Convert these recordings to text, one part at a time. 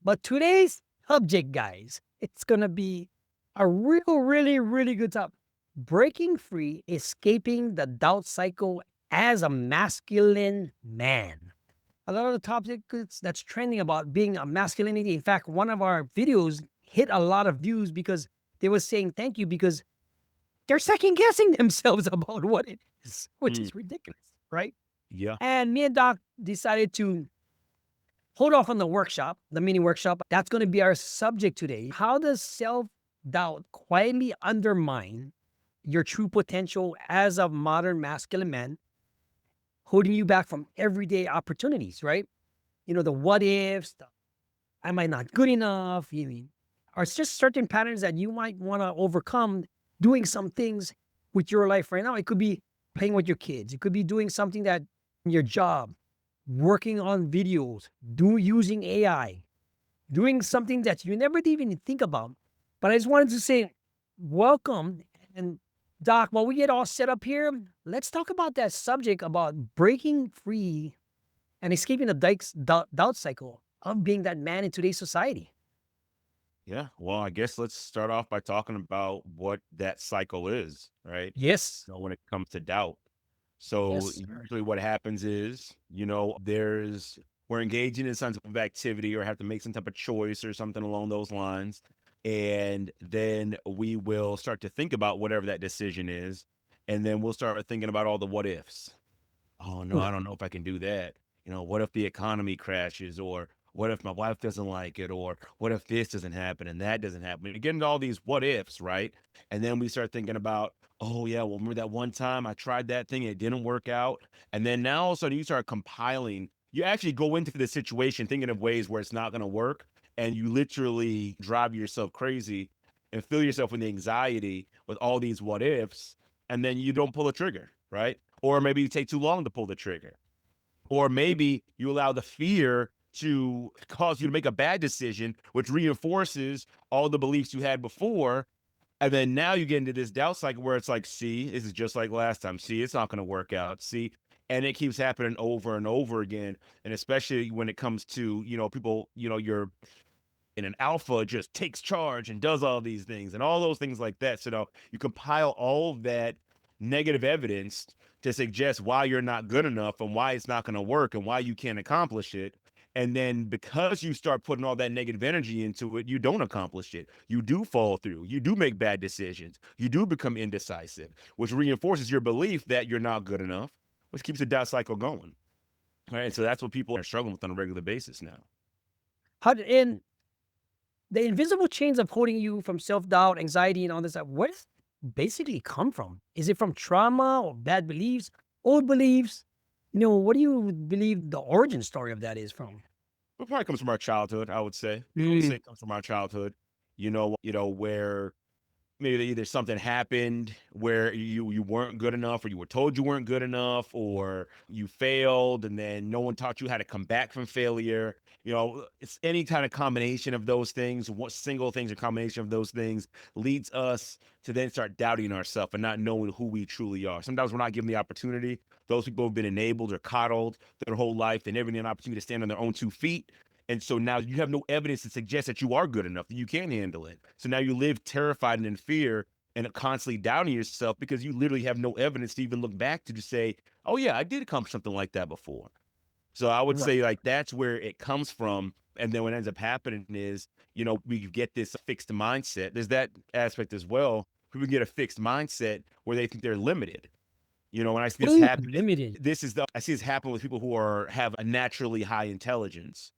But today's subject, guys, it's going to be a really good topic. Breaking free, escaping the doubt cycle as a masculine man. A lot of the topics that's trending about being a masculinity. In fact, one of our videos hit a lot of views because they were saying thank you because they're second guessing themselves about what it is, which Mm, is ridiculous, right? yeah. And me and Doc decided to hold off on the workshop, the mini workshop. That's going to be our subject today. How does self doubt quietly undermine your true potential as a modern masculine man, holding you back from everyday opportunities, right? The what ifs, the am I not good enough? You mean, or it's just certain patterns that you might want to overcome doing some things with your life right now. It could be playing with your kids. It could be doing something that your job, working on videos, using AI, doing something that you never even think about. But I just wanted to say, welcome. And Doc, while we get all set up here, let's talk about that subject about breaking free and escaping the doubt cycle of being that man in today's society. Yeah. Well, I guess let's start off by talking about what that cycle is, right? Yes. When it comes to doubt. So Yes, sir. usually what happens is, we're engaging in some type of activity or have to make some type of choice or something along those lines. And then we will start to think about whatever that decision is. And then we'll start thinking about all the what ifs. Oh no, I Right. don't know if I can do that. What if the economy crashes, or what if my wife doesn't like it, or what if this doesn't happen and that doesn't happen? We get into all these what ifs, right? And then we start thinking about, oh yeah, well, remember that one time I tried that thing, it didn't work out. And then now all of a sudden you start compiling, you actually go into the situation thinking of ways where it's not going to work. And you literally drive yourself crazy and fill yourself with anxiety with all these what ifs. And then you don't pull a trigger, right? Or maybe you take too long to pull the trigger. Or maybe you allow the fear to cause you to make a bad decision, which reinforces all the beliefs you had before. And then now you get into this doubt cycle where it's like, see, this is just like last time. See, it's not going to work out. See, and it keeps happening over and over again. And especially when it comes to, people, you're in an alpha just takes charge and does all these things and all those things like that. So now you compile all of that negative evidence to suggest why you're not good enough and why it's not going to work and why you can't accomplish it. And then because you start putting all that negative energy into it, you don't accomplish it. You do fall through. You do make bad decisions. You do become indecisive, which reinforces your belief that you're not good enough, which keeps the doubt cycle going. All right. So that's what people are struggling with on a regular basis now. And the invisible chains of holding you from self doubt, anxiety, and all this stuff, where does it basically come from? Is it from trauma or bad beliefs, old beliefs? What do you believe the origin story of that is from? It probably comes from our childhood, I would say. I would say Mm. it comes from our childhood, where maybe either something happened where you weren't good enough, or you were told you weren't good enough, or you failed and then no one taught you how to come back from failure. It's any kind of combination of those things. What single things or combination of those things leads us to then start doubting ourselves and not knowing who we truly are. Sometimes we're not given the opportunity. Those people have been enabled or coddled their whole life. They never get an opportunity to stand on their own 2 feet. And so now you have no evidence to suggest that you are good enough, that you can handle it. So now you live terrified and in fear and constantly doubting yourself because you literally have no evidence to even look back to say, oh, yeah, I did accomplish something like that before. So I would Right. say like that's where it comes from. And then what ends up happening is, we get this fixed mindset. There's that aspect as well. People get a fixed mindset where they think they're limited. When I see this Ooh, happen, limited. I see this happen with people who have a naturally high intelligence,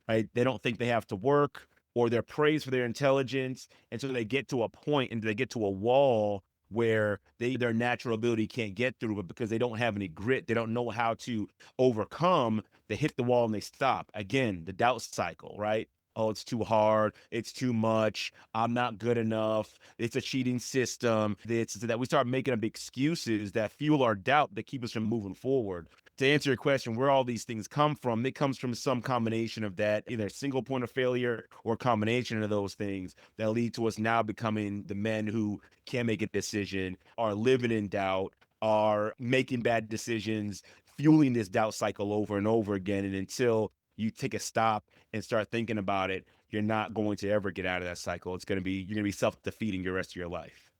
right? They don't think they have to work, or they're praised for their intelligence. And so they get to a point and they get to a wall where their natural ability can't get through, but because they don't have any grit, they don't know how to overcome, they hit the wall and they stop. Again, the doubt cycle, right? Oh, it's too hard. It's too much. I'm not good enough. It's a cheating system. It's that we start making up excuses that fuel our doubt that keep us from moving forward. To answer your question, where all these things come from, it comes from some combination of that, either a single point of failure or a combination of those things that lead to us now becoming the men who can't make a decision, are living in doubt, are making bad decisions, fueling this doubt cycle over and over again. And until you take a stop and start thinking about it, you're not going to ever get out of that cycle. You're going to be self-defeating your rest of your life.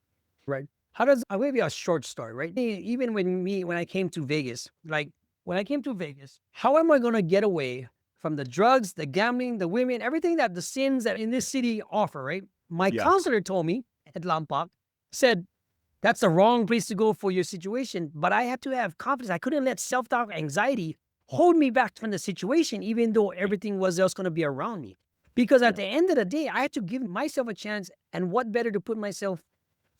Right. How does I'll give you a short story, right? Even when I came to Vegas, like when I came to Vegas, how am I gonna get away from the drugs, the gambling, the women, everything that the sins that in this city offer, right? My Yeah. counselor told me at Lampak, said that's the wrong place to go for your situation. But I had to have confidence. I couldn't let self-doubt, anxiety hold me back from the situation, even though everything was else gonna be around me. Because at the end of the day, I had to give myself a chance. And what better to put myself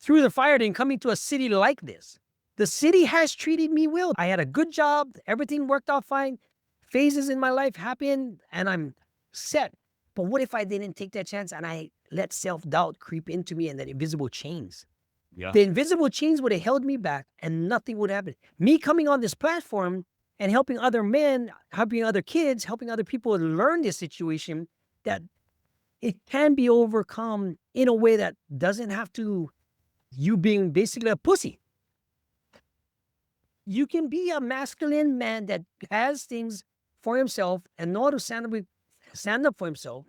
through the fire than coming to a city like this. The city has treated me well. I had a good job. Everything worked out fine. Phases in my life happened and I'm set. But what if I didn't take that chance and I let self doubt creep into me and that invisible chains? Yeah. The invisible chains would have held me back and nothing would happen. Me coming on this platform and helping other men, helping other kids, helping other people learn this situation, that it can be overcome in a way that doesn't have to you being basically a pussy. You can be a masculine man that has things for himself and know how to stand up for himself.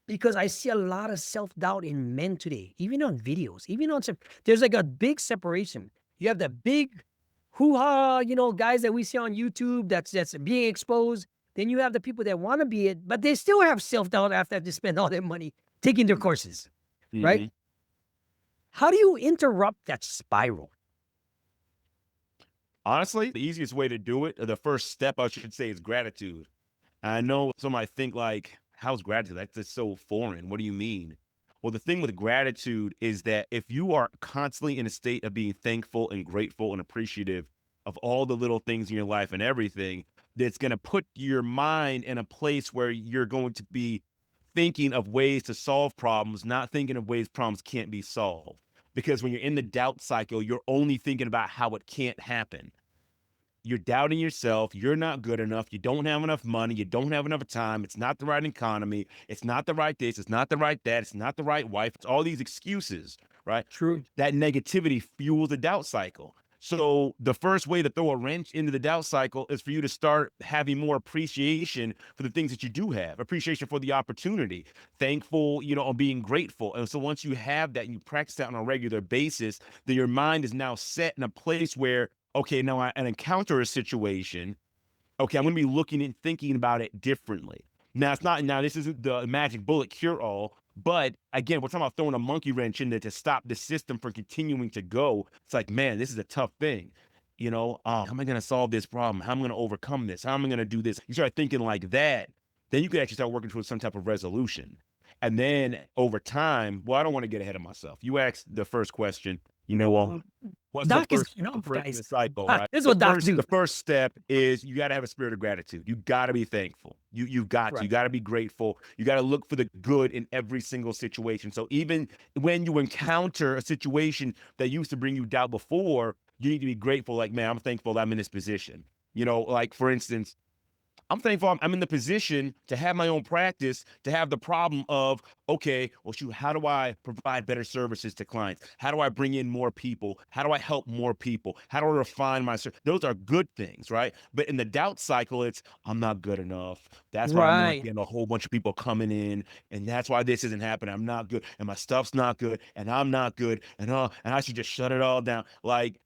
Because I see a lot of self doubt in men today, even on videos, even on some. There's like a big separation. You have the big hoo ha, guys that we see on YouTube that's being exposed. Then you have the people that want to be it, but they still have self doubt after they spend all their money taking their courses, right? Hmm. How do you interrupt that spiral? Honestly, the easiest way to do it, or the first step, I should say, is gratitude. I know some might think like, how's gratitude? That's just so foreign. What do you mean? Well, the thing with gratitude is that if you are constantly in a state of being thankful and grateful and appreciative of all the little things in your life and everything, that's going to put your mind in a place where you're going to be thinking of ways to solve problems, not thinking of ways problems can't be solved. Because when you're in the doubt cycle, you're only thinking about how it can't happen. You're doubting yourself. You're not good enough. You don't have enough money. You don't have enough time. It's not the right economy. It's not the right this. It's not the right that. It's not the right wife. It's all these excuses, right? True. That negativity fuels the doubt cycle. So the first way to throw a wrench into the doubt cycle is for you to start having more appreciation for the things that you do have, appreciation for the opportunity, thankful, on being grateful. And so once you have that and you practice that on a regular basis, then your mind is now set in a place where, okay, now I encounter a situation. Okay, I'm going to be looking and thinking about it differently. Now, it's not, now this isn't the magic bullet cure all, but again, we're talking about throwing a monkey wrench in there to stop the system from continuing to go. It's like, man, this is a tough thing. How am I going to solve this problem? How am I going to overcome this? How am I going to do this? You start thinking like that, then you can actually start working towards some type of resolution. And then over time, well, I don't want to get ahead of myself. You asked the first question, well, what's the Doc is, first step for breaking guys, the cycle, Doc, right? this is The what docs first do. the first step is you got to have a spirit of gratitude. You got to be thankful. You've got to. You Right. got to be grateful. You got to look for the good in every single situation. So even when you encounter a situation that used to bring you doubt before, you need to be grateful. Like, man, I'm thankful that I'm in this position. Like for instance, I'm thankful I'm in the position to have my own practice, to have the problem of, okay, well, shoot, how do I provide better services to clients? How do I bring in more people? How do I help more people? How do I refine my service? Those are good things, right? But in the doubt cycle, it's, I'm not good enough. That's why I'm not Right. getting a whole bunch of people coming in. And that's why this isn't happening. I'm not good. And my stuff's not good. And I'm not good. And I should just shut it all down. Like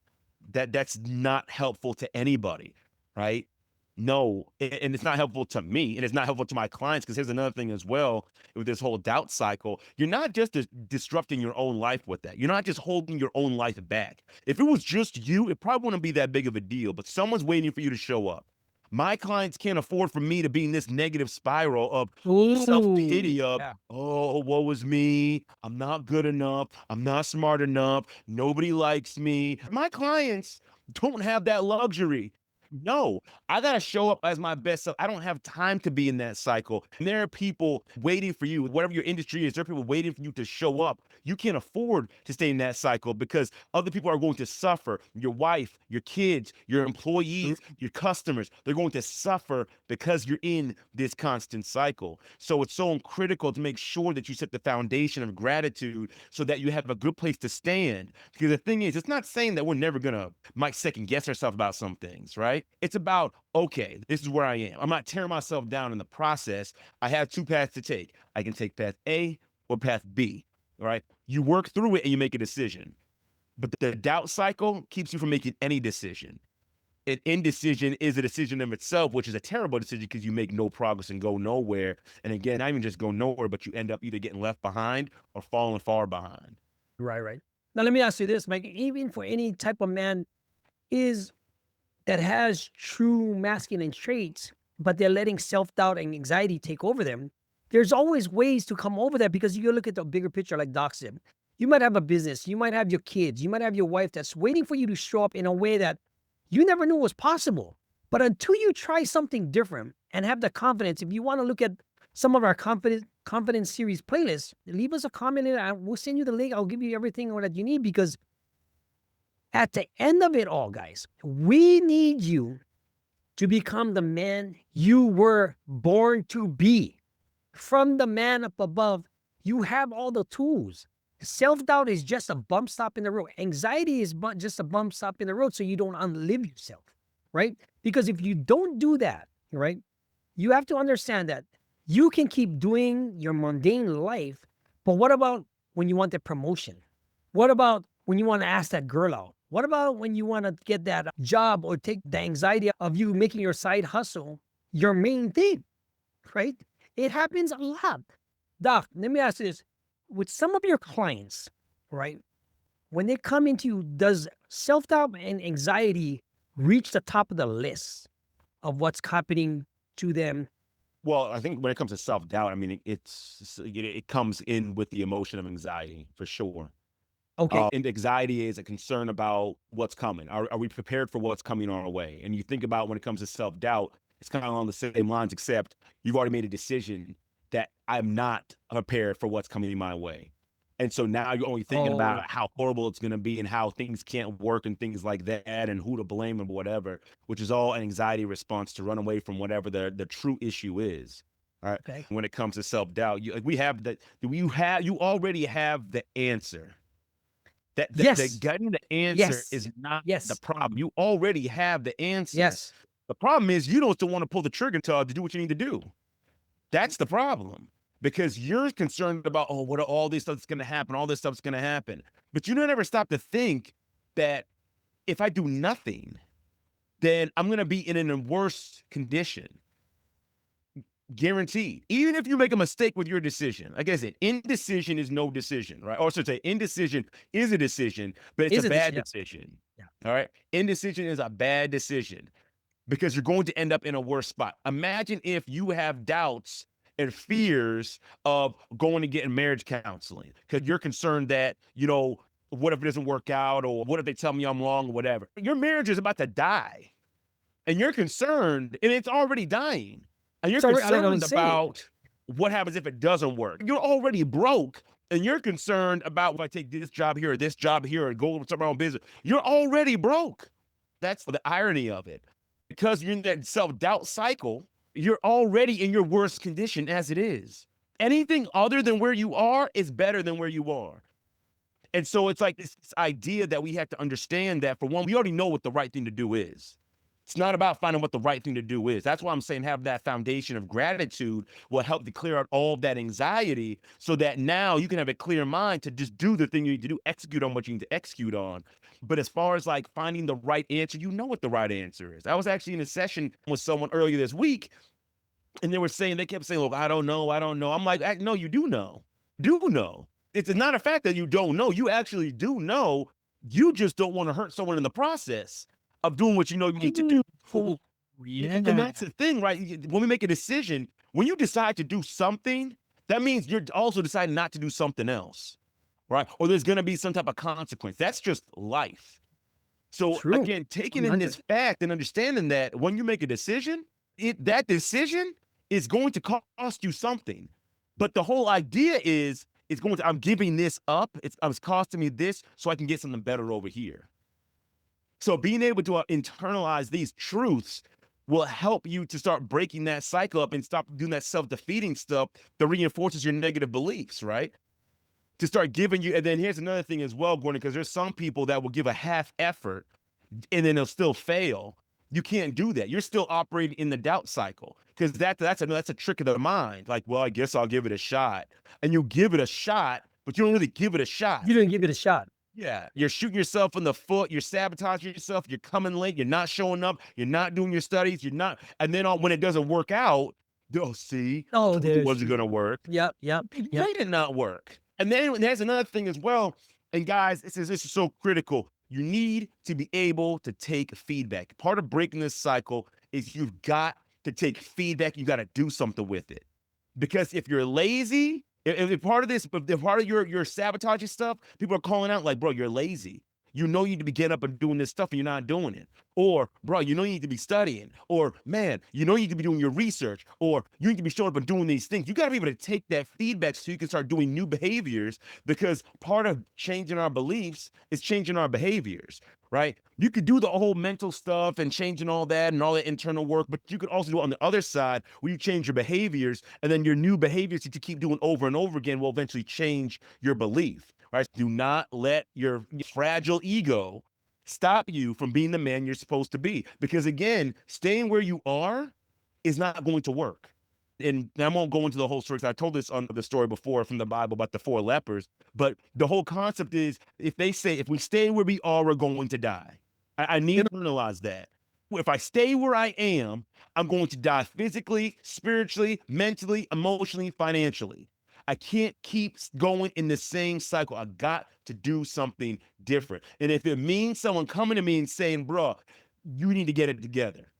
that's not helpful to anybody, right? No, and it's not helpful to me, and it's not helpful to my clients. Because here's another thing as well with this whole doubt cycle: you're not just disrupting your own life with that. You're not just holding your own life back. If it was just you, it probably wouldn't be that big of a deal. But someone's waiting for you to show up. My clients can't afford for me to be in this negative spiral of self Ooh. pity of, Yeah. oh, woe was me. I'm not good enough. I'm not smart enough. Nobody likes me. My clients don't have that luxury. No, I gotta show up as my best self. I don't have time to be in that cycle. And there are people waiting for you, whatever your industry is, there are people waiting for you to show up. You can't afford to stay in that cycle because other people are going to suffer. Your wife, your kids, your True. employees, your customers, they're going to suffer because you're in this constant cycle. So it's so critical to make sure that you set the foundation of gratitude so that you have a good place to stand. Because the thing is, it's not saying that we're never gonna might second guess ourselves about some things, right? right? It's about, okay, this is where I am. I'm not tearing myself down in the process. I have two paths to take. I can take path A or path B, right? You work through it and you make a decision. But the doubt cycle keeps you from making any decision. An indecision is a decision of itself, which is a terrible decision because you make no progress and go nowhere. And again, not even just go nowhere, but you end up either getting left behind or falling far behind. Right, right. Now let me ask you this, Mike. Even for any type of man is that has true masculine traits, but they're letting self-doubt and anxiety take over them, there's always ways to come over that because you look at the bigger picture, like Doc said. You might have a business, you might have your kids, you might have your wife that's waiting for you to show up in a way that you never knew was possible. But until you try something different and have the confidence, if you want to look at some of our confidence series playlists, leave us a comment and we'll send you the link. I'll give you everything that you need because at the end of it all, guys, we need you to become the man you were born to be. From the man up above, you have all the tools. Self-doubt is just a bump stop in the road. Anxiety is just a bump stop in the road so you don't unlive yourself, right? Because if you don't do that, right, you have to understand that you can keep doing your mundane life, but what about when you want the promotion? What about when you want to ask that girl out? What about when you want to get that job or take the anxiety of you making your side hustle your main thing, right? It happens a lot. Doc, let me ask you this. With some of your clients, right, when they come into you, does self-doubt and anxiety reach the top of the list of what's happening to them? Well, I think when it comes to self-doubt, I mean, it comes in with the emotion of anxiety for sure. Okay. And anxiety is a concern about what's coming. Are we prepared for what's coming our way? And you think about when it comes to self-doubt, it's kind of along the same lines, except you've already made a decision that I'm not prepared for what's coming my way. And so now you're only thinking Oh, about how horrible it's going to be and how things can't work and things like that and who to blame and whatever, which is all an anxiety response to run away from whatever the true issue is. All right. okay. When it comes to self-doubt, you already have the answer. The Yes. getting the answer Yes. is not the Yes. problem. You already have the answer. Yes. The problem is you don't still want to pull the trigger to do what you need to do. That's the problem because you're concerned about, oh, what are all this stuff's going to happen? All this stuff's going to happen. But you don't ever stop to think that if I do nothing, then I'm going to be in a worse condition. Guaranteed. Even if you make a mistake with your decision, like I said, indecision is no decision, right? Or I should say, indecision is a decision, but it's a Is it this? bad Yeah. decision. Yeah. All right. Indecision is a bad decision because you're going to end up in a worse spot. Imagine if you have doubts and fears of going to get marriage counseling because you're concerned that, what if it doesn't work out or what if they tell me I'm wrong or whatever. Your marriage is about to die and you're concerned and it's already dying. And you're So I don't concerned say, about what happens if it doesn't work. You're already broke and you're concerned about if I take this job here or this job here or go to my own business. You're already broke. That's the irony of it. Because you're in that self-doubt cycle, you're already in your worst condition as it is. Anything other than where you are is better than where you are. And so it's like this idea that we have to understand that, for one, we already know what the right thing to do is. It's not about finding what the right thing to do is. That's why I'm saying have that foundation of gratitude will help to clear out all of that anxiety so that now you can have a clear mind to just do the thing you need to do, execute on what you need to execute on. But as far as like finding the right answer, you know what the right answer is. I was actually in a session with someone earlier this week and they kept saying, look, I don't know. I'm like, no, you do know. Do know. It's not a fact that you don't know. You actually do know. You just don't want to hurt someone in the process of doing what you know you need to do. yeah. And that's the thing, right? When we make a decision, when you decide to do something, that means you're also deciding not to do something else, right? Or there's going to be some type of consequence. That's just life. So True. again, taking in 100. this fact and understanding that when you make a decision, that decision is going to cost you something. But the whole idea is I'm giving this up. It's costing me this so I can get something better over here. So being able to internalize these truths will help you to start breaking that cycle up and stop doing that self-defeating stuff that reinforces your negative beliefs, right? To start giving you, and then here's another thing as well, Gordon, because there's some people that will give a half effort and then they'll still fail. You can't do that. You're still operating in the doubt cycle because that's a trick of the mind. Like, well, I guess I'll give it a shot, and you give it a shot, but you don't really give it a shot. You didn't give it a shot. Yeah, you're shooting yourself in the foot. You're sabotaging yourself. You're coming late. You're not showing up. You're not doing your studies. You're not, and then when it doesn't work out, oh, see, Oh, told you it there's wasn't going to work. yep, yep, It yep. did not work. And then there's another thing as well. And guys, this is so critical. You need to be able to take feedback. Part of breaking this cycle is you've got to take feedback. You got to do something with it. Because if you're lazy, if part of this, if part of your sabotaging stuff, people are calling out like, bro, you're lazy. You know you need to be getting up and doing this stuff and you're not doing it. Or, bro, you know you need to be studying. Or, man, you know you need to be doing your research. Or you need to be showing up and doing these things. You got to be able to take that feedback so you can start doing new behaviors, because part of changing our beliefs is changing our behaviors, right? You could do the whole mental stuff and changing all that and all that internal work, but you could also do it on the other side where you change your behaviors, and then your new behaviors that you keep doing over and over again will eventually change your belief, right? Do not let your fragile ego stop you from being the man you're supposed to be. Because again, staying where you are is not going to work. And I won't go into the whole story, because I told this on the story before from the Bible about the 4 lepers. But the whole concept is, if they say, if we stay where we are, we're going to die. I need to internalize that. If I stay where I am, I'm going to die physically, spiritually, mentally, emotionally, financially. I can't keep going in the same cycle. I got to do something different. And if it means someone coming to me and saying, bro, you need to get it together.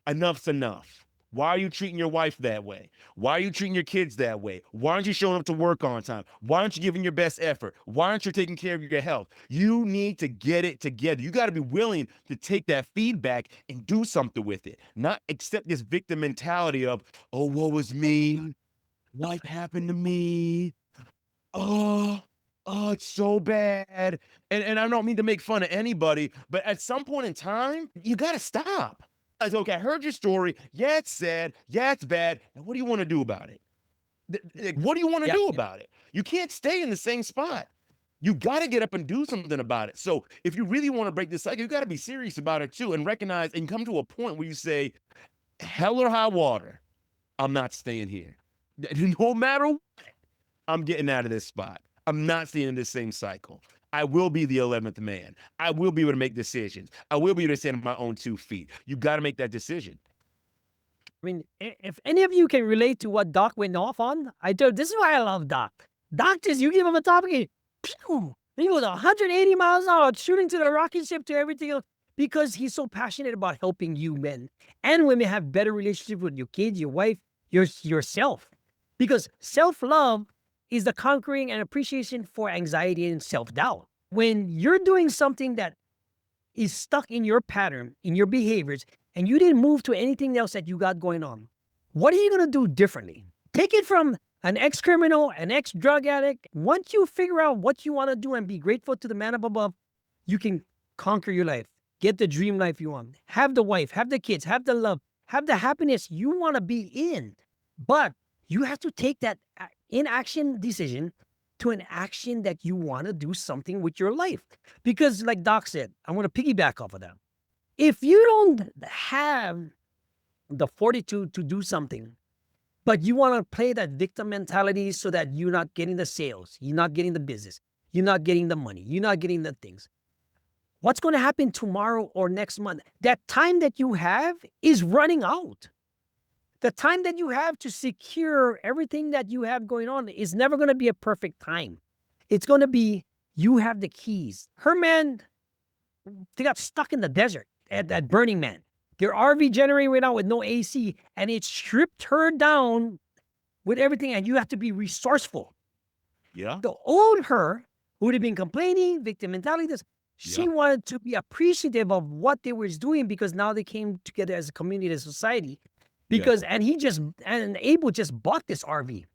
Enough's enough. Why are you treating your wife that way? Why are you treating your kids that way? Why aren't you showing up to work on time? Why aren't you giving your best effort? Why aren't you taking care of your health? You need to get it together. You got to be willing to take that feedback and do something with it. Not accept this victim mentality of, oh, woe was me. Life happened to me. Oh, it's so bad. And I don't mean to make fun of anybody, but at some point in time, you got to stop. I said, okay, I heard your story. Yeah, it's sad. Yeah, it's bad. And what do you want to do about it? What do you want to do about it? You can't stay in the same spot. You got to get up and do something about it. So if you really want to break this cycle, you got to be serious about it too, and recognize and come to a point where you say, hell or high water, I'm not staying here. No matter what, I'm getting out of this spot. I'm not staying in this same cycle. I will be the 11th man. I will be able to make decisions. I will be able to stand on my own 2 feet. You got to make that decision. I mean, if any of you can relate to what Doc went off on, this is why I love Doc. Doc just, you give him a topic, he goes 180 miles an hour, shooting to the rocket ship, to everything else, because he's so passionate about helping you men and women have better relationship with your kids, your wife, yourself. Because self-love is the conquering and appreciation for anxiety and self-doubt. When you're doing something that is stuck in your pattern, in your behaviors, and you didn't move to anything else that you got going on, what are you going to do differently? Take it from an ex-criminal, an ex-drug addict. Once you figure out what you want to do and be grateful to the man up above, you can conquer your life, get the dream life you want, have the wife, have the kids, have the love, have the happiness you want to be in. But you have to take that inaction decision to an action that you want to do something with your life. Because like Doc said, I want to piggyback off of that. If you don't have the fortitude to do something, but you want to play that victim mentality so that you're not getting the sales, you're not getting the business, you're not getting the money, you're not getting the things, what's going to happen tomorrow or next month? That time that you have is running out. The time that you have to secure everything that you have going on is never going to be a perfect time. It's going to be, you have the keys. Her man, they got stuck in the desert at Burning Man. Their RV generator went out with no AC, and it stripped her down with everything, and you have to be resourceful. Yeah. The old her, who would have been complaining, victim mentality, she wanted to be appreciative of what they were doing, because now they came together as a community, as a society. Because, and Abel just bought this RV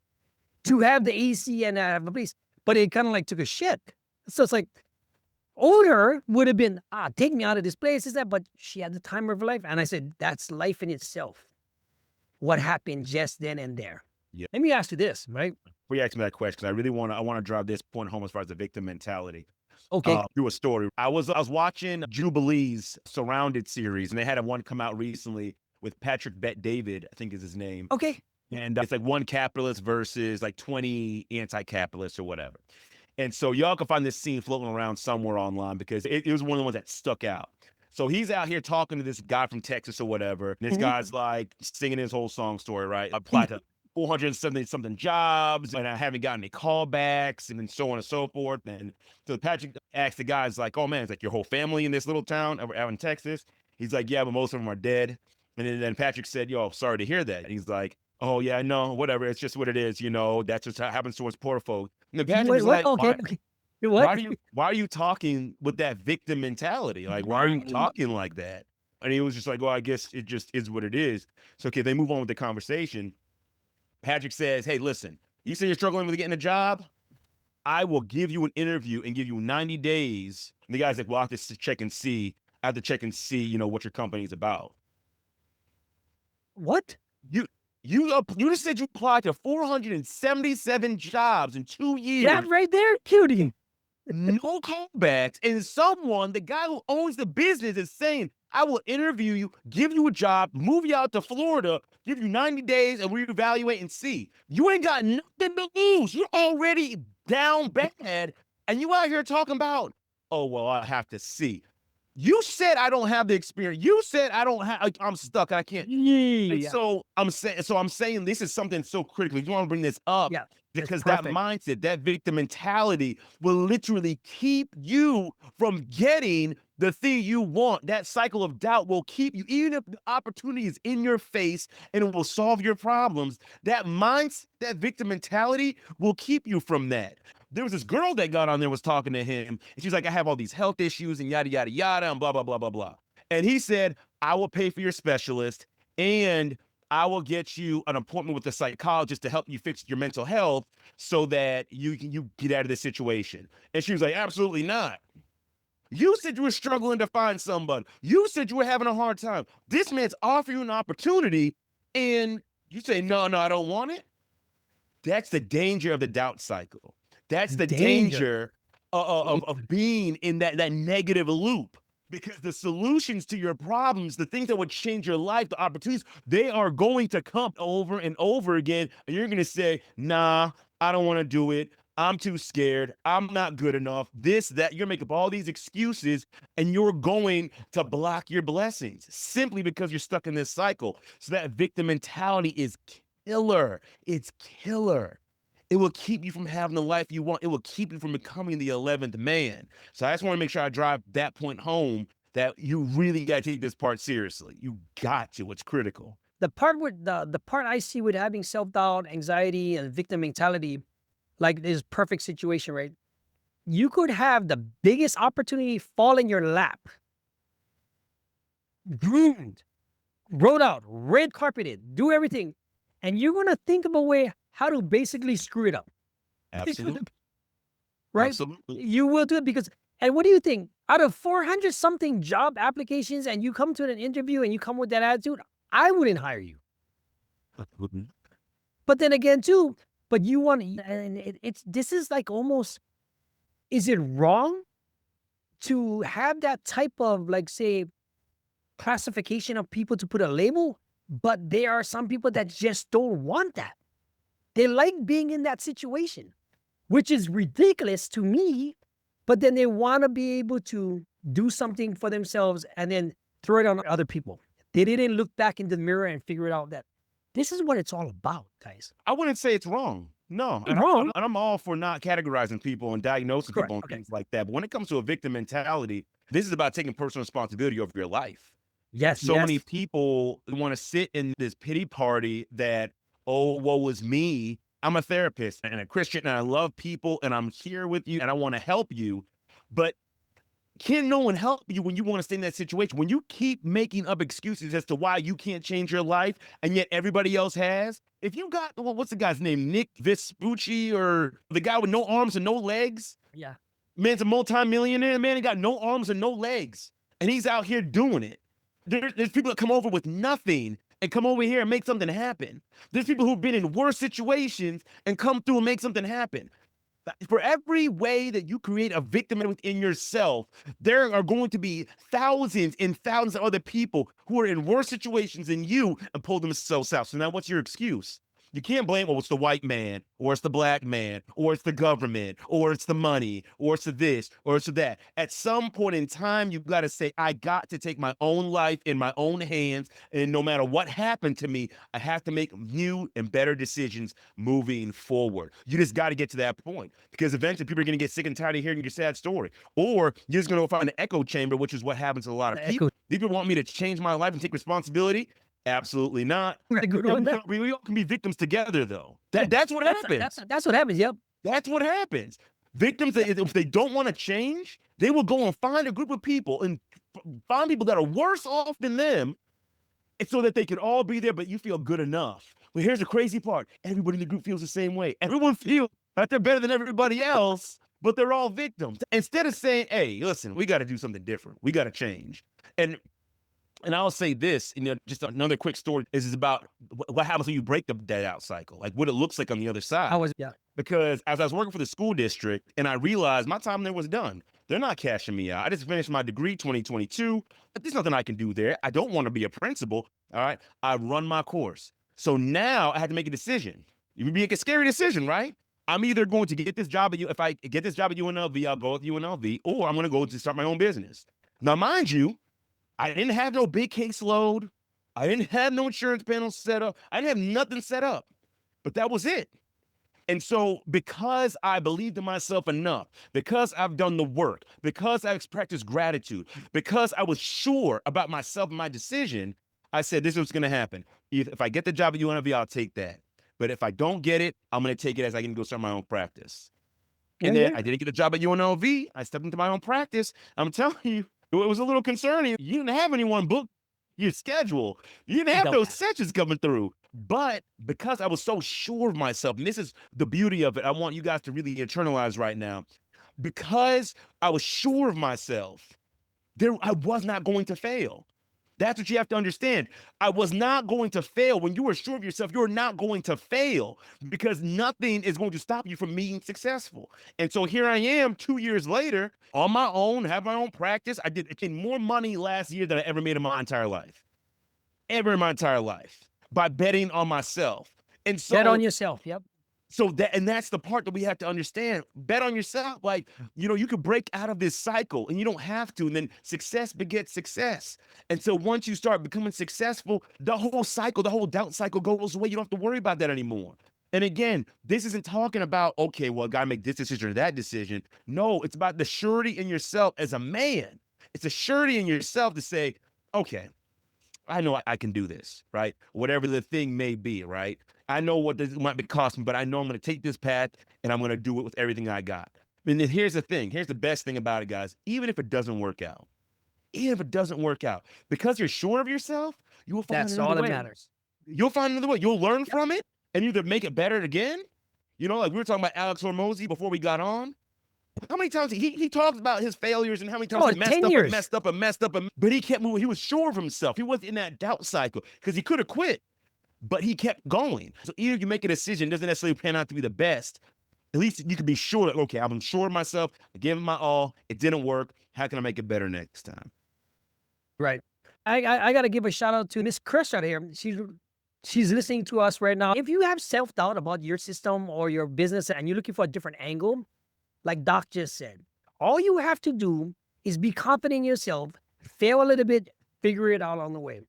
to have the AC and have a place, but it kind of like took a shit. So it's like, older would have been, take me out of this place, is that, but she had the time of her life. And I said, that's life in itself. What happened just then and there. Yeah. Let me ask you this, right? Before you ask me that question, I want to drive this point home as far as the victim mentality. Okay. through a story. I was watching Jubilee's Surrounded series, and they had one come out recently with Patrick Bet David, I think is his name. Okay. And it's like one capitalist versus like 20 anti-capitalists or whatever. And so y'all can find this scene floating around somewhere online because it was one of the ones that stuck out. So he's out here talking to this guy from Texas or whatever. And this guy's like singing his whole song story, right? I applied to 470 something jobs and I haven't gotten any callbacks and then so on and so forth. And so Patrick asked the guys like, oh man, it's like your whole family in this little town out in Texas. He's like, yeah, but most of them are dead. And then Patrick said, yo, sorry to hear that. And he's like, oh yeah, I know, whatever. It's just what it is. That's just how it happens to us poor folks. And then Patrick was like, Okay. What? why are you talking with that victim mentality? Like, why are you talking like that? And he was just like, well, I guess it just is what it is. So, okay, they move on with the conversation. Patrick says, hey, listen, you say you're struggling with getting a job? I will give you an interview and give you 90 days. And the guy's like, well, I have to check and see. I have to check and see, what your company's about. What? You just said you applied to 477 jobs in 2 years. That right there, cutie. No callbacks. And the guy who owns the business is saying, I will interview you, give you a job, move you out to Florida, give you 90 days and reevaluate and see. You ain't got nothing to lose. You're already down bad. And you out here talking about, oh, well, I have to see. You said I don't have the experience. You said I'm stuck. I can't. Yeah. So I'm saying this is something so critical. You want to bring this up because that mindset, that victim mentality will literally keep you from getting the thing you want. That cycle of doubt will keep you, even if the opportunity is in your face and it will solve your problems. That mindset, that victim mentality will keep you from that. There was this girl that got on there was talking to him, and she's like, I have all these health issues and yada, yada, yada, and blah, blah, blah, blah, blah. And he said, I will pay for your specialist and I will get you an appointment with a psychologist to help you fix your mental health so that you get out of this situation. And she was like, absolutely not. You said you were struggling to find somebody. You said you were having a hard time. This man's offering you an opportunity and you say, no, I don't want it. That's the danger of the doubt cycle. That's the danger of being in that negative loop, because the solutions to your problems, the things that would change your life, the opportunities, they are going to come over and over again. And you're going to say, nah, I don't want to do it. I'm too scared. I'm not good enough. This, that. You're making up all these excuses and you're going to block your blessings simply because you're stuck in this cycle. So that victim mentality is killer. It's killer. It will keep you from having the life you want. It will keep you from becoming the 11th man. So I just want to make sure I drive that point home, that you really got to take this part seriously. You got to. It's critical. The part with the part I see with having self-doubt, anxiety, and victim mentality, like this perfect situation, right? You could have the biggest opportunity fall in your lap. Groomed, rolled out, red carpeted, do everything. And you're going to think of a way how to basically screw it up. Absolutely. Right? Absolutely. You will do it because, and what do you think? Out of 400 something job applications and you come to an interview and you come with that attitude, I wouldn't hire you. But then again too, but you want, and this is like almost, is it wrong to have that type of, like, say, classification of people to put a label? But there are some people that just don't want that. They like being in that situation, which is ridiculous to me, but then they want to be able to do something for themselves and then throw it on other people. They didn't look back in the mirror and figure it out that this is what it's all about, guys. I wouldn't say it's wrong. No. It's wrong. And I'm all for not categorizing people and diagnosing Correct. people and Okay. things like that. But when it comes to a victim mentality, this is about taking personal responsibility over your life. Yes. So many people want to sit in this pity party that, oh, woe is me. I'm a therapist and a Christian and I love people and I'm here with you and I want to help you. But can no one help you when you want to stay in that situation? When you keep making up excuses as to why you can't change your life and yet everybody else has? If you got, well, what's the guy's name? Nick Vespucci, or the guy with no arms and no legs? Yeah. Man's a multimillionaire. Man, he got no arms and no legs. And he's out here doing it. There's people that come over with nothing and come over here and make something happen. There's people who've been in worse situations and come through and make something happen. For every way that you create a victim within yourself, there are going to be thousands and thousands of other people who are in worse situations than you and pull themselves out. So now what's your excuse? You can't blame, oh, it's the white man, or it's the black man, or it's the government, or it's the money, or it's the this, or it's the that. At some point in time, you've got to say, I got to take my own life in my own hands. And no matter what happened to me, I have to make new and better decisions moving forward. You just got to get to that point, because eventually people are going to get sick and tired of hearing your sad story. Or you're just going to find an echo chamber, which is what happens to a lot of The people. echo. These people want me to change my life and take responsibility. Absolutely not. Right, good one. We all can be victims together, though. That's what happens. That's what happens. Yep. That's what happens. Victims, if they don't want to change, they will go and find a group of people and find people that are worse off than them, and so that they can all be there, but you feel good enough. Well, here's the crazy part. Everybody in the group feels the same way. Everyone feels that they're better than everybody else, but they're all victims. Instead of saying, hey, listen, we got to do something different. We got to change. And I'll say this, just another quick story is about what happens when you break the dead out cycle, like what it looks like on the other side. Yeah. Because as I was working for the school district and I realized my time there was done, they're not cashing me out. I just finished my degree 2022. There's nothing I can do there. I don't want to be a principal. All right. I run my course. So now I had to make a decision. You would make a scary decision, right? I'm either going to get this job if I get this job at UNLV, I'll go with UNLV, or I'm going to go to start my own business. Now, mind you, I didn't have no big caseload. I didn't have no insurance panels set up. I didn't have nothing set up, but that was it. And so because I believed in myself enough, because I've done the work, because I've practiced gratitude, because I was sure about myself and my decision, I said, this is what's going to happen. If I get the job at UNLV, I'll take that. But if I don't get it, I'm going to take it as I can go start my own practice. And then I didn't get a job at UNLV. I stepped into my own practice. I'm telling you, it was a little concerning. You didn't have anyone book your schedule. You didn't have those sessions coming through. But because I was so sure of myself, and this is the beauty of it, I want you guys to really internalize right now. Because I was sure of myself, I was not going to fail. That's what you have to understand. I was not going to fail. When you are sure of yourself, you're not going to fail, because nothing is going to stop you from being successful. And so here I am 2 years later on my own, have my own practice. I made more money last year than I ever made in my entire life. Ever in my entire life, by betting on myself. And so Bet on yourself. Yep. So that's the part that we have to understand. Bet on yourself. Like, you could break out of this cycle and you don't have to. And then success begets success. And so once you start becoming successful, the whole cycle, the whole doubt cycle goes away. You don't have to worry about that anymore. And again, this isn't talking about, okay, well, I got to make this decision or that decision. No, it's about the surety in yourself as a man. It's a surety in yourself to say, okay, I know I can do this, right? Whatever the thing may be, right? I know what this might be costing, but I know I'm going to take this path and I'm going to do it with everything I got. And then here's the thing. Here's the best thing about it, guys. Even if it doesn't work out, because you're sure of yourself, you will find That's another all that way. matters. You'll find another way. You'll learn from it and either make it better again. Like we were talking about Alex Hormozy before we got on. How many times he talked about his failures and how many times he 10 years. messed up, but he kept moving. He was sure of himself. He wasn't in that doubt cycle, because he could have quit, but he kept going. So either you make a decision, doesn't necessarily pan out to be the best. At least you can be sure that, okay, I'm sure of myself. I gave it my all. It didn't work. How can I make it better next time? Right. I got to give a shout out to Miss Chris right here. She's listening to us right now. If you have self-doubt about your system or your business and you're looking for a different angle, like Doc just said, all you have to do is be confident in yourself, fail a little bit, figure it out on the way.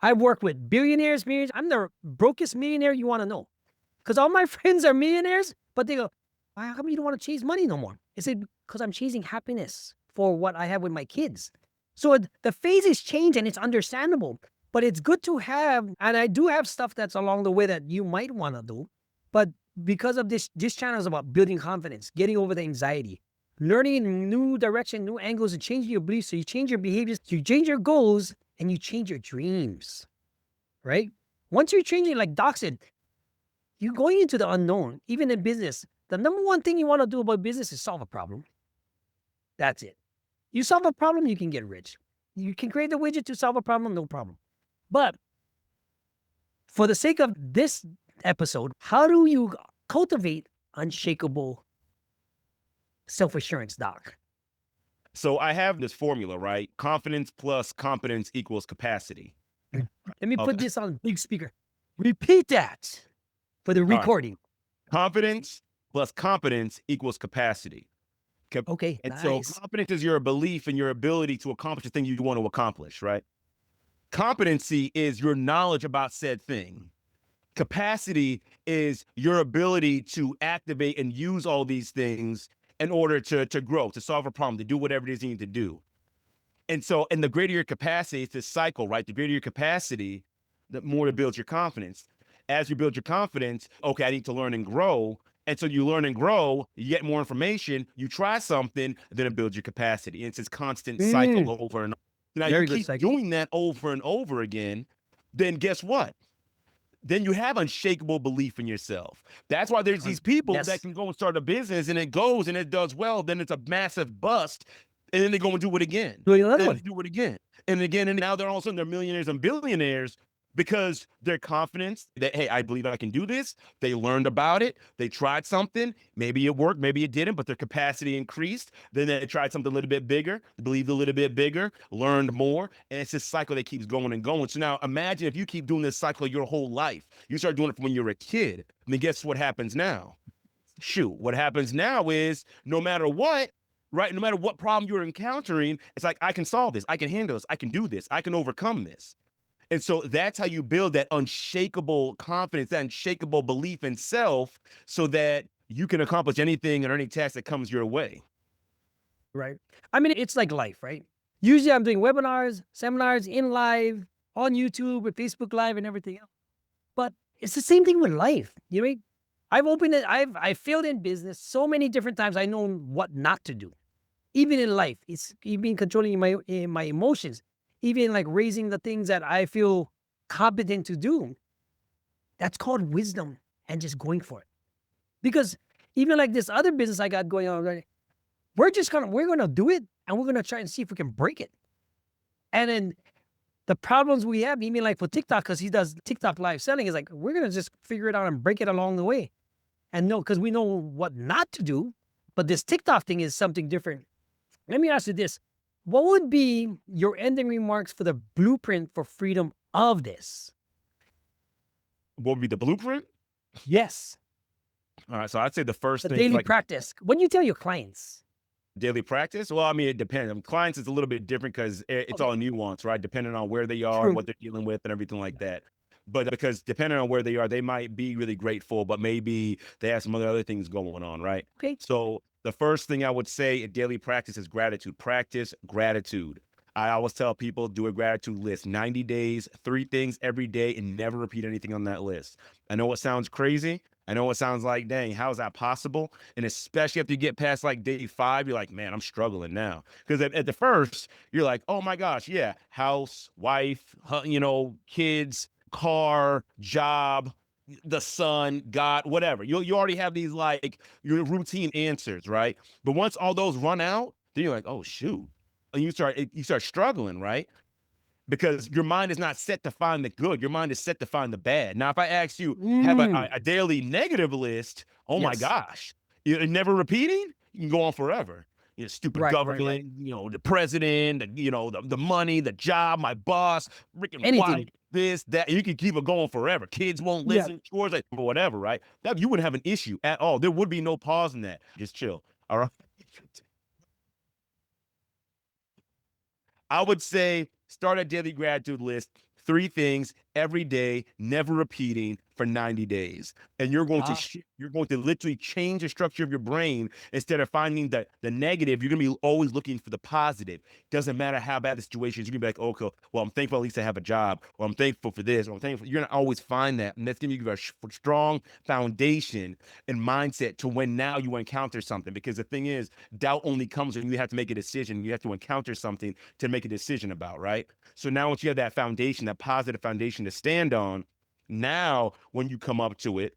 I've worked with billionaires, millionaires. I'm the brokest millionaire you want to know, because all my friends are millionaires, but they go, how come you don't want to chase money no more? I said, because I'm chasing happiness for what I have with my kids. So the phases change and it's understandable, but it's good to have, and I do have stuff that's along the way that you might want to do, but because of this channel is about building confidence, getting over the anxiety, learning new direction, new angles, and changing your beliefs. So you change your behaviors, you change your goals, and you change your dreams, right? Once you're changing, like Doc said, you're going into the unknown, even in business. The number one thing you want to do about business is solve a problem. That's it. You solve a problem, you can get rich. You can create the widget to solve a problem, no problem. But for the sake of this episode, how do you cultivate unshakable self-assurance, Doc? So I have this formula, right? Confidence plus competence equals capacity. Let me put Okay. this on big speaker. Repeat that for the All right. recording. Confidence plus competence equals capacity. Okay, And so nice. competence is your belief in your ability to accomplish the thing you want to accomplish, right? Competency is your knowledge about said thing. Capacity is your ability to activate and use all these things in order to grow, to solve a problem, to do whatever it is you need to do. And so, and the greater your capacity, it's this cycle, right? The greater your capacity, the more it builds your confidence. As you build your confidence, okay, I need to learn and grow. And so you learn and grow, you get more information, you try something, then it builds your capacity. And it's this constant cycle over and over. Now you Very good keep cycle. doing that over and over again, then guess what? Then you have unshakable belief in yourself. That's why there's these people that Yes. can go and start a business and it goes and it does well, then it's a massive bust, and then they go and do it again, Doing another and one. do it again, and again, and now they're all of a sudden they're millionaires and billionaires because their confidence that, hey, I believe I can do this. They learned about it. They tried something. Maybe it worked, maybe it didn't, but their capacity increased. Then they tried something a little bit bigger, believed a little bit bigger, learned more. And it's this cycle that keeps going and going. So now imagine if you keep doing this cycle your whole life. You start doing it from when you're a kid. I mean, guess what happens now? Shoot, what happens now is no matter what, right? No matter what problem you're encountering, it's like, I can solve this. I can handle this. I can do this. I can overcome this. And so that's how you build that unshakable confidence, that unshakable belief in self, so that you can accomplish anything or any task that comes your way. Right. I mean, it's like life, right? Usually I'm doing webinars, seminars in live, on YouTube, with Facebook Live and everything else. But it's the same thing with life. You know, I've opened it, I failed in business so many different times. I know what not to do. Even in life, it's even controlling my emotions, even like raising the things that I feel competent to do. That's called wisdom and just going for it. Because even like this other business I got going on, right, we're gonna do it and we're gonna try and see if we can break it. And then the problems we have, even like for TikTok, because he does TikTok live selling, is like we're gonna just figure it out and break it along the way. And no, because we know what not to do. But this TikTok thing is something different. Let me ask you this. What would be your ending remarks for the blueprint for freedom of this? What would be the blueprint? Yes. All right. So I'd say the first The thing, daily like practice. When you tell your clients, daily practice. Well, I mean, it depends. Clients is a little bit different because it's okay, all nuance, right? Depending on where they are, true. what they're dealing with, and everything like that. But because depending on where they are, they might be really grateful, but maybe they have some other things going on, right? Okay. So the first thing I would say in daily practice is gratitude. Practice gratitude. I always tell people do a gratitude list, 90 days, 3 things every day, and never repeat anything on that list. I know it sounds crazy. I know it sounds like, dang, how is that possible? And especially after you get past like day 5, you're like, man, I'm struggling now. Because at the first, you're like, oh my gosh, yeah, house, wife, kids, car, job, the sun, God, whatever. You already have these like your routine answers, right? But once all those run out, then you're like, oh shoot, and you start struggling, right? Because your mind is not set to find the good. Your mind is set to find the bad. Now, if I ask you, have Mm, a daily negative list, oh my yes. gosh, you're never repeating, you can go on forever. Stupid Right, right. government, the president, the money, the job, my boss, freaking wife, Anything. this, that. You can keep it going forever. Kids won't Yeah. listen, chores, like whatever, right? That you wouldn't have an issue at all. There would be no pause in that. Just chill. All right. I would say start a daily gratitude list, 3 things every day, never repeating for 90 days. And Ah, you're going to literally change the structure of your brain. Instead of finding the negative, you're going to be always looking for the positive. Doesn't matter how bad the situation is. You're going to be like, okay, well, I'm thankful at least I have a job, or I'm thankful for this, or I'm thankful. You're going to always find that. And that's going to give you a strong foundation and mindset to when now you encounter something. Because the thing is, doubt only comes when you have to make a decision. You have to encounter something to make a decision about, right? So now once you have that foundation, that positive foundation to stand on, now when you come up to it,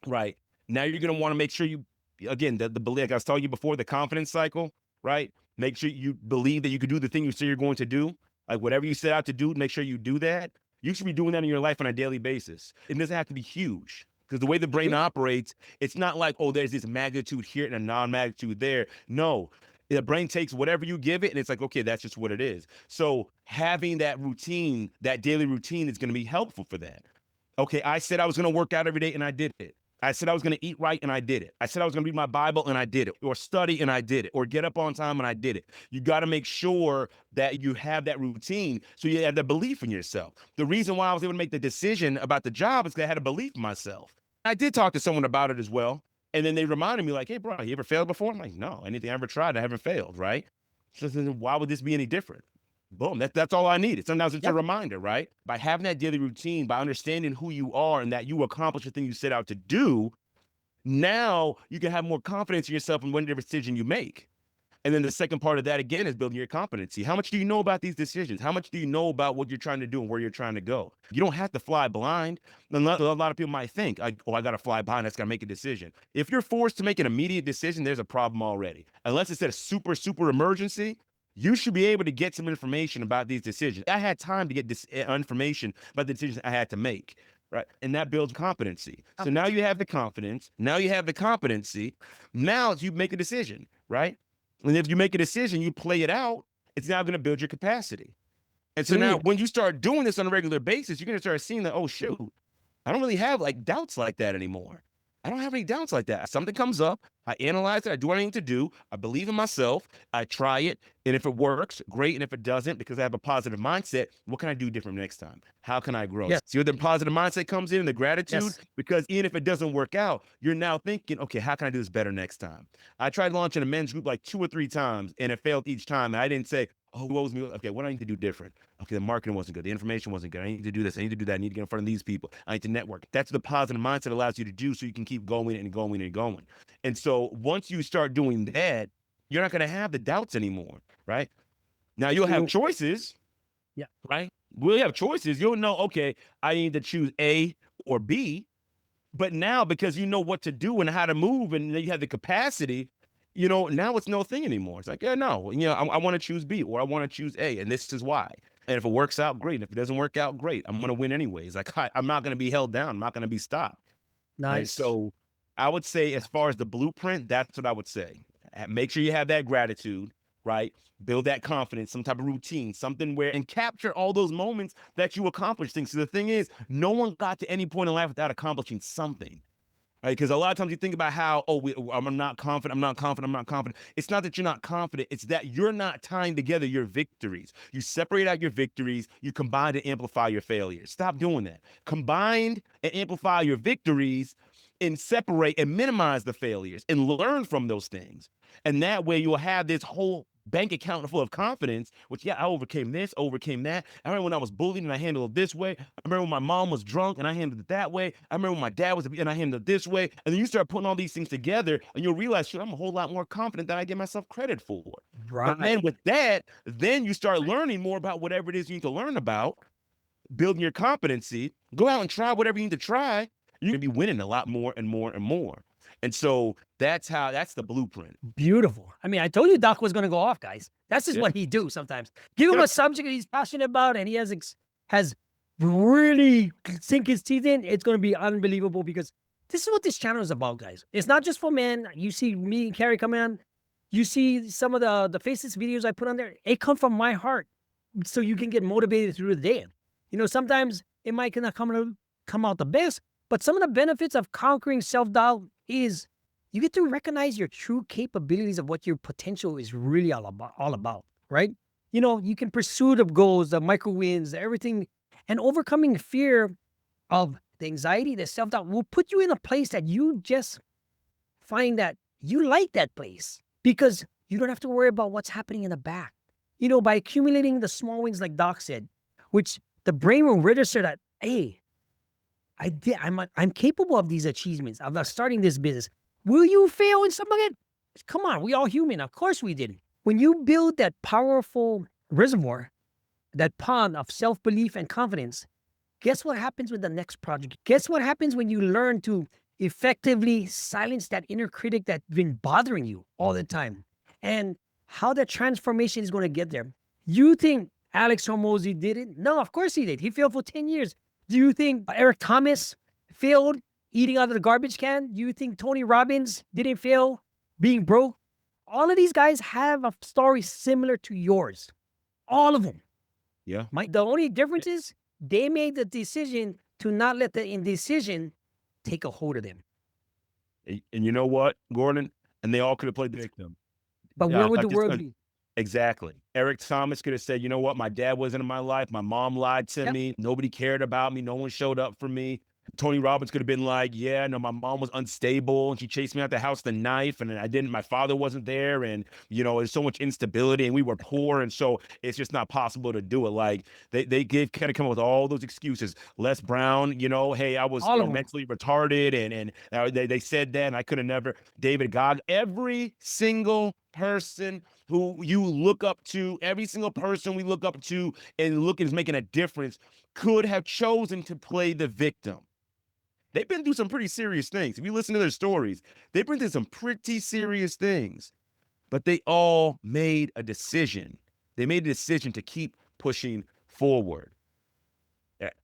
right? Now you're gonna want to make sure you, again, the belief, like I was telling you before, the confidence cycle, right? Make sure you believe that you can do the thing you say you're going to do. Like whatever you set out to do, make sure you do that. You should be doing that in your life on a daily basis. It doesn't have to be huge. Because the way the brain operates, it's not like, oh, there's this magnitude here and a non-magnitude there. No, the brain takes whatever you give it, and it's like, okay, that's just what it is. So having that routine, that daily routine, is going to be helpful for that. Okay, I said I was going to work out every day, and I did it. I said I was going to eat right, and I did it. I said I was going to read my Bible, and I did it. Or study, and I did it. Or get up on time, and I did it. You got to make sure that you have that routine so you have the belief in yourself. The reason why I was able to make the decision about the job is because I had a belief in myself. I did talk to someone about it as well. And then they reminded me, like, hey, bro, you ever failed before? I'm like, no, anything I ever tried, I haven't failed, right? So then why would this be any different? Boom, that's all I needed. Sometimes it's a reminder, right? By having that daily routine, by understanding who you are and that you accomplish the thing you set out to do, now you can have more confidence in yourself in whatever decision you make. And then the second part of that, again, is building your competency. How much do you know about these decisions? How much do you know about what you're trying to do and where you're trying to go? You don't have to fly blind. A lot of people might think, I got to fly blind. I just got to make a decision. If you're forced to make an immediate decision, there's a problem already. Unless it's a super, super emergency, you should be able to get some information about these decisions. I had time to get this information about the decisions I had to make, right? And that builds competency. So now you have the confidence. Now you have the competency. Now you make a decision, right? And if you make a decision, you play it out, it's now going to build your capacity. And so now when you start doing this on a regular basis, you're going to start seeing that, oh, shoot, I don't really have like doubts like that anymore. I don't have any doubts like that. Something comes up, I analyze it, I do what I need to do, I believe in myself, I try it, and if it works, great, and if it doesn't, because I have a positive mindset, what can I do different next time? How can I grow? Yes. See where the positive mindset comes in, the gratitude? Yes. Because even if it doesn't work out, you're now thinking, okay, how can I do this better next time? I tried launching a men's group like 2 or 3 times, and it failed each time, and I didn't say, oh, what was me? Okay, what do I need to do different? Okay, the marketing wasn't good. The information wasn't good. I need to do this. I need to do that. I need to get in front of these people. I need to network. That's the positive mindset allows you to do so you can keep going and going and going. And so once you start doing that, you're not going to have the doubts anymore, right? Now you'll have choices, right? We'll have choices. You'll know, okay, I need to choose A or B. But now because you know what to do and how to move and you have the capacity, you know, now it's no thing anymore. It's like, yeah, no, you know, I want to choose B or I want to choose A, and this is why. And if it works out, great. And if it doesn't work out, great. I'm going to win anyways. Like, I'm not going to be held down. I'm not going to be stopped. Nice. Right? So I would say, as far as the blueprint, that's what I would say. Make sure you have that gratitude, right? Build that confidence, some type of routine, something where, and capture all those moments that you accomplish things. So the thing is, no one got to any point in life without accomplishing something. Right? Because a lot of times you think about how, I'm not confident, I'm not confident, I'm not confident. It's not that you're not confident. It's that you're not tying together your victories. You separate out your victories, you combine to amplify your failures. Stop doing that. Combine and amplify your victories and separate and minimize the failures and learn from those things. And that way you'll have this whole bank account full of confidence, which, I overcame this, overcame that. I remember when I was bullied and I handled it this way. I remember when my mom was drunk and I handled it that way. I remember when my dad was and I handled it this way. And then you start putting all these things together and you'll realize, shit, I'm a whole lot more confident than I give myself credit for. Right. And then with that, then you start learning more about whatever it is you need to learn about, building your competency, go out and try whatever you need to try. You're going to be winning a lot more and more and more. And so that's the blueprint. Beautiful. I mean, I told you Doc was going to go off, guys. That's just what he do sometimes. Give him a subject that he's passionate about and he has really sink his teeth in. It's going to be unbelievable because this is what this channel is about, guys. It's not just for men. You see me and Carrie come in. You see some of the faces videos I put on there. It come from my heart so you can get motivated through the day. You know, sometimes it might not come out the best, but some of the benefits of conquering self-doubt is you get to recognize your true capabilities of what your potential is really all about, right? You know, you can pursue the goals, the micro wins, everything, and overcoming fear of the anxiety, the self-doubt will put you in a place that you just find that you like that place because you don't have to worry about what's happening in the back. You know, by accumulating the small wins, like Doc said, which the brain will register that, hey, I'm capable of these achievements, of starting this business. Will you fail in something like that? Come on, we all human. Of course we did. When you build that powerful reservoir, that pond of self-belief and confidence, guess what happens with the next project? Guess what happens when you learn to effectively silence that inner critic that's been bothering you all the time? And how that transformation is going to get there. You think Alex Hormozy did it? No, of course he did. He failed for 10 years. Do you think Eric Thomas failed eating out of the garbage can. You think Tony Robbins didn't fail being broke? All of these guys have a story similar to yours. All of them. Yeah. The only difference is they made the decision to not let the indecision take a hold of them. And you know what, Gordon? And they all could have played the victim. But where would the world be? Exactly. Eric Thomas could have said, you know what? My dad wasn't in my life. My mom lied to Yep. me. Nobody cared about me. No one showed up for me. Tony Robbins could have been like, yeah, no, my mom was unstable and she chased me out the house with a knife and my father wasn't there. And, there's so much instability and we were poor. And so it's just not possible to do it. Like they kind of come up with all those excuses. Les Brown, hey, I was mentally retarded. And they said that and I could have never. David Gog, every single person who you look up to, every single person we look up to and look is making a difference could have chosen to play the victim. They've been through some pretty serious things. If you listen to their stories, they've been through some pretty serious things, but they all made a decision. They made a decision to keep pushing forward.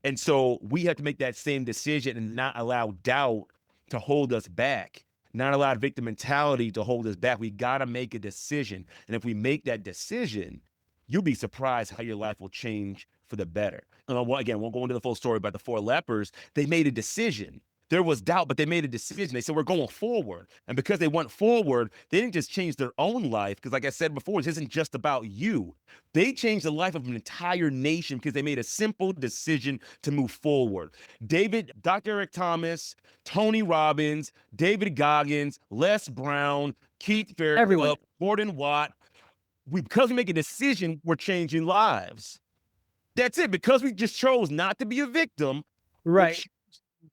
And so we have to make that same decision and not allow doubt to hold us back, not allow victim mentality to hold us back. We got to make a decision. And if we make that decision, you'll be surprised how your life will change for the better. Again, won't go into the full story about the 4 lepers. They made a decision. There was doubt, but they made a decision. They said, we're going forward. And because they went forward, they didn't just change their own life. Because like I said before, this isn't just about you. They changed the life of an entire nation because they made a simple decision to move forward. Dr. Eric Thomas, Tony Robbins, David Goggins, Les Brown, Keith Fairclough, Gordon Watt. Because we make a decision, we're changing lives. That's it. Because we just chose not to be a victim. Right.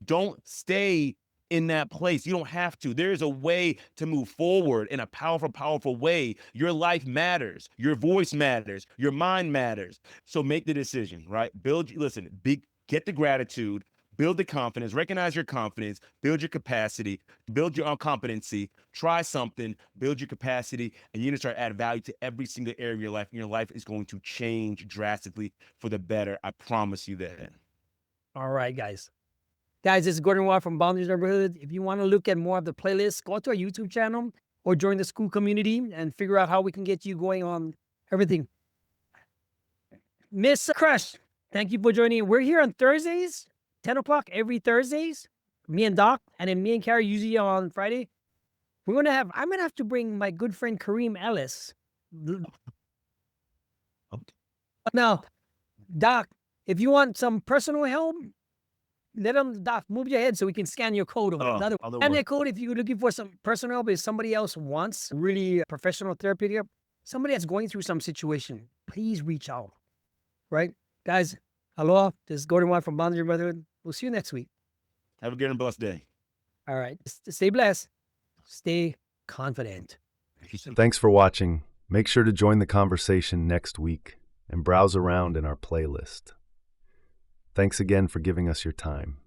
Don't stay in that place. You don't have to. There's a way to move forward in a powerful, powerful way. Your life matters. Your voice matters. Your mind matters. So make the decision, right? Get the gratitude, build the confidence, recognize your confidence, build your capacity, build your competency, try something, build your capacity, and you're going to start adding value to every single area of your life. And your life is going to change drastically for the better. I promise you that. All right, guys. Guys, this is Gordon Watt from Brotherhood. If you want to look at more of the playlists, go to our YouTube channel or join the school community and figure out how we can get you going on everything. Miss Crush, thank you for joining. We're here on Thursdays, 10 o'clock every Thursdays. Me and Doc, and then me and Carrie usually on Friday. I'm going to have to bring my good friend Kareem Ellis. Now, Doc, if you want some personal help, let them, Doc, move your head so we can scan your code. Scan that code if you're looking for some personal help. If somebody else wants really professional therapy, somebody that's going through some situation, please reach out. Right? Guys, aloha. This is Gordon Watt from Brotherhood. We'll see you next week. Have a good and blessed day. All right. Stay blessed. Stay confident. Thanks for watching. Make sure to join the conversation next week and browse around in our playlist. Thanks again for giving us your time.